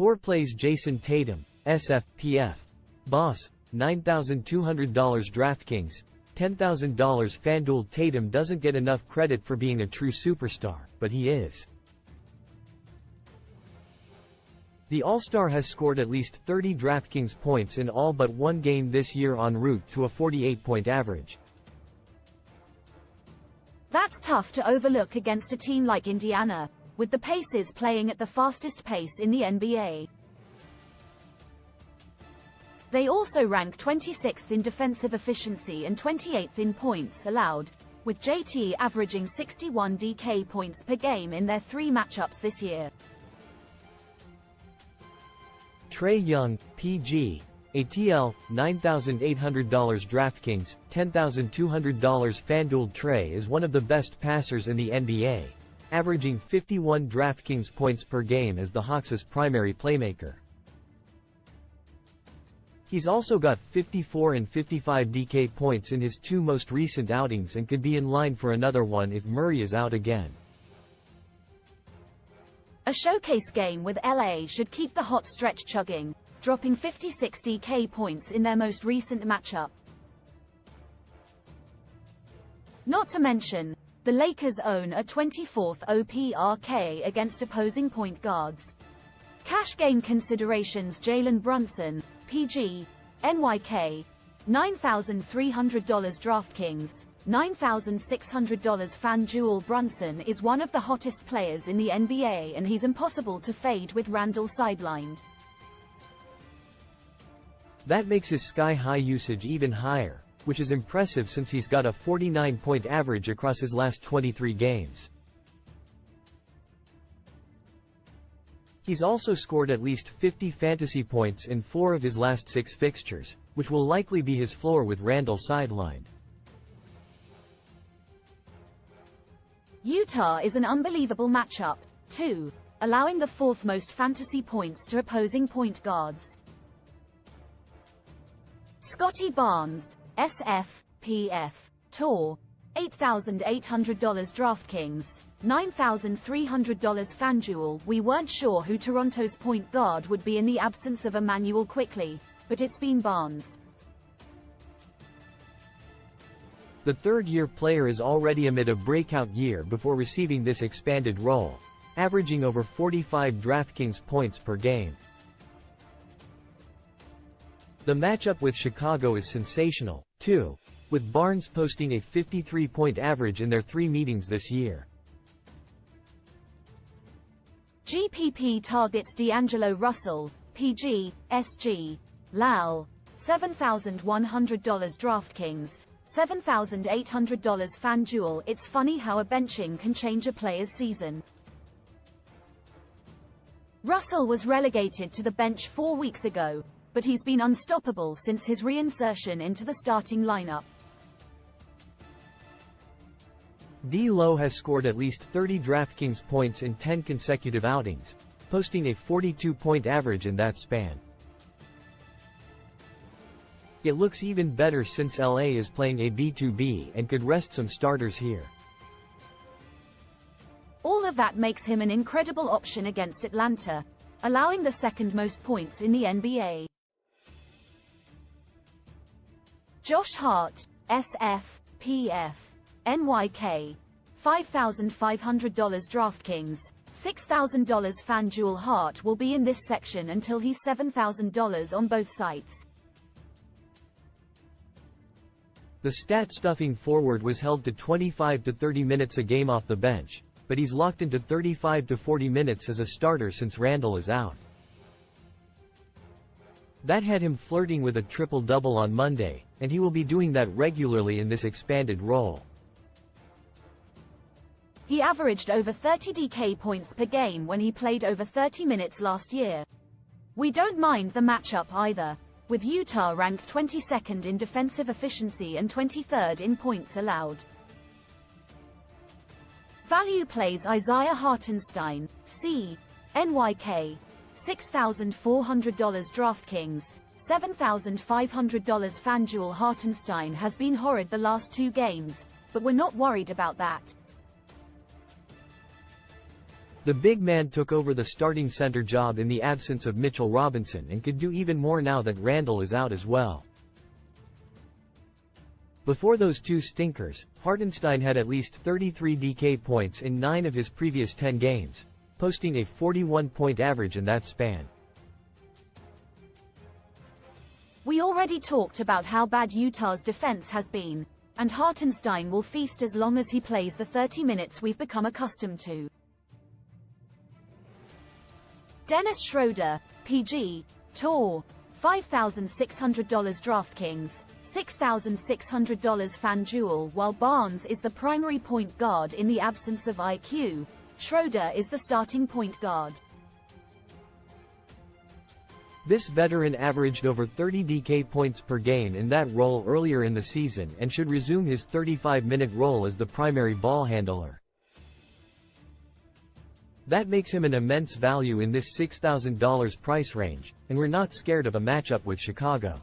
4 plays Jason Tatum, SFPF. Boss, $9,200 DraftKings, $10,000 FanDuel. Tatum doesn't get enough credit for being a true superstar, but he is. The All-Star has scored at least 30 DraftKings points in all but one game this year en route to a 48-point average. That's tough to overlook against a team like Indiana, with the Pacers playing at the fastest pace in the NBA. They also rank 26th in defensive efficiency and 28th in points allowed, with J.T. averaging 61 DK points per game in their 3 matchups this year. Trae Young, PG. ATL, $9,800 DraftKings, $10,200 FanDuel. Trae is one of the best passers in the NBA, averaging 51 DraftKings points per game as the Hawks' primary playmaker. He's also got 54 and 55 DK points in his 2 most recent outings and could be in line for another one if Murray is out again. A showcase game with LA should keep the hot stretch chugging, dropping 56 DK points in their most recent matchup. Not to mention, the Lakers own a 24th OPRK against opposing point guards. Cash game considerations: Jalen Brunson, PG, NYK, $9,300 DraftKings, $9,600 FanDuel. Brunson is one of the hottest players in the NBA and he's impossible to fade with Randle sidelined. That makes his sky-high usage even higher, which is impressive since he's got a 49-point average across his last 23 games. He's also scored at least 50 fantasy points in 4 of his last 6 fixtures, which will likely be his floor with Randle sidelined. Utah is an unbelievable matchup, too, allowing the 4th most fantasy points to opposing point guards. Scotty Barnes, SFPF, Tour, $8,800 DraftKings, $9,300 FanDuel. We weren't sure who Toronto's point guard would be in the absence of Emmanuel Quickley, but it's been Barnes. The third-year player is already amid a breakout year before receiving this expanded role, averaging over 45 DraftKings points per game. The matchup with Chicago is sensational, too, with Barnes posting a 53-point average in their 3 meetings this year. GPP targets D'Angelo Russell, PG, SG, LAL, $7,100 DraftKings, $7,800 FanDuel. It's funny how a benching can change a player's season. Russell was relegated to the bench 4 weeks ago, but he's been unstoppable since his reinsertion into the starting lineup. D'Lo has scored at least 30 DraftKings points in 10 consecutive outings, posting a 42-point average in that span. It looks even better since LA is playing a B2B and could rest some starters here. All of that makes him an incredible option against Atlanta, allowing the 2nd most points in the NBA. Josh Hart, SFPF, NYK, $5,500 DraftKings, $6,000 FanDuel. Hart will be in this section until he's $7,000 on both sites. The stat-stuffing forward was held to 25 to 30 minutes a game off the bench, but he's locked into 35 to 40 minutes as a starter since Randle is out. That had him flirting with a triple-double on Monday, and he will be doing that regularly in this expanded role. He averaged over 30 DK points per game when he played over 30 minutes last year. We don't mind the matchup either, with Utah ranked 22nd in defensive efficiency and 23rd in points allowed. Value plays Isaiah Hartenstein, C. NYK, $6,400 DraftKings, $7,500 FanDuel. Hartenstein has been horrid the last 2 games, but we're not worried about that. The big man took over the starting center job in the absence of Mitchell Robinson and could do even more now that Randle is out as well. Before those two stinkers, Hartenstein had at least 33 DK points in 9 of his previous 10 games, posting a 41-point average in that span. We already talked about how bad Utah's defense has been, and Hartenstein will feast as long as he plays the 30 minutes we've become accustomed to. Dennis Schroeder, PG, Tour, $5,600 DraftKings, $6,600 FanDuel. While Barnes is the primary point guard in the absence of IQ, Schroeder is the starting point guard. This veteran averaged over 30 DK points per game in that role earlier in the season and should resume his 35-minute role as the primary ball handler. That makes him an immense value in this $6,000 price range, and we're not scared of a matchup with Chicago.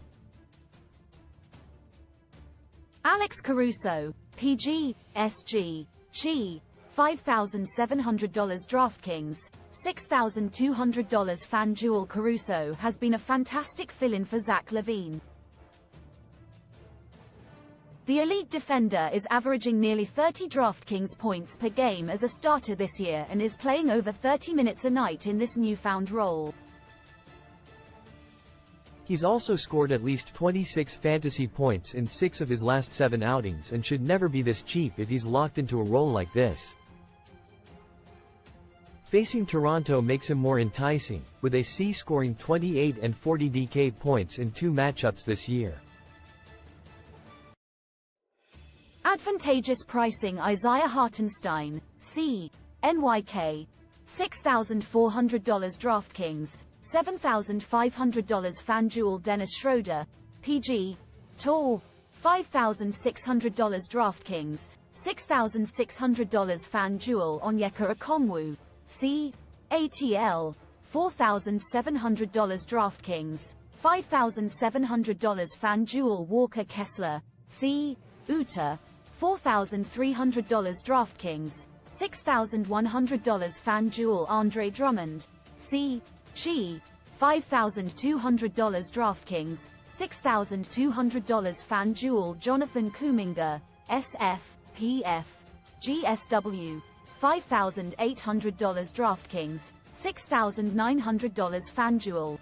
Alex Caruso, PG, SG, Chi, $5,700 DraftKings, $6,200 FanDuel. Caruso has been a fantastic fill-in for Zach LaVine. The elite defender is averaging nearly 30 DraftKings points per game as a starter this year and is playing over 30 minutes a night in this newfound role. He's also scored at least 26 fantasy points in 6 of his last 7 outings and should never be this cheap if he's locked into a role like this. Facing Toronto makes him more enticing, with AC scoring 28 and 40 DK points in 2 matchups this year. Advantageous pricing. Isaiah Hartenstein, C, NYK, $6,400 DraftKings, $7,500 FanDuel. Dennis Schroeder, PG, Tour, $5,600 DraftKings, $6,600 FanDuel. Onyeka Okongwu, C, ATL, $4,700 DraftKings, $5,700 FanDuel. Walker Kessler, C, Utah, $4,300 DraftKings, $6,100 FanDuel. Andre Drummond, C, Chi, $5,200 DraftKings, $6,200 FanDuel. Jonathan Kuminga, SF, PF, GSW, $5,800 DraftKings, $6,900 FanDuel.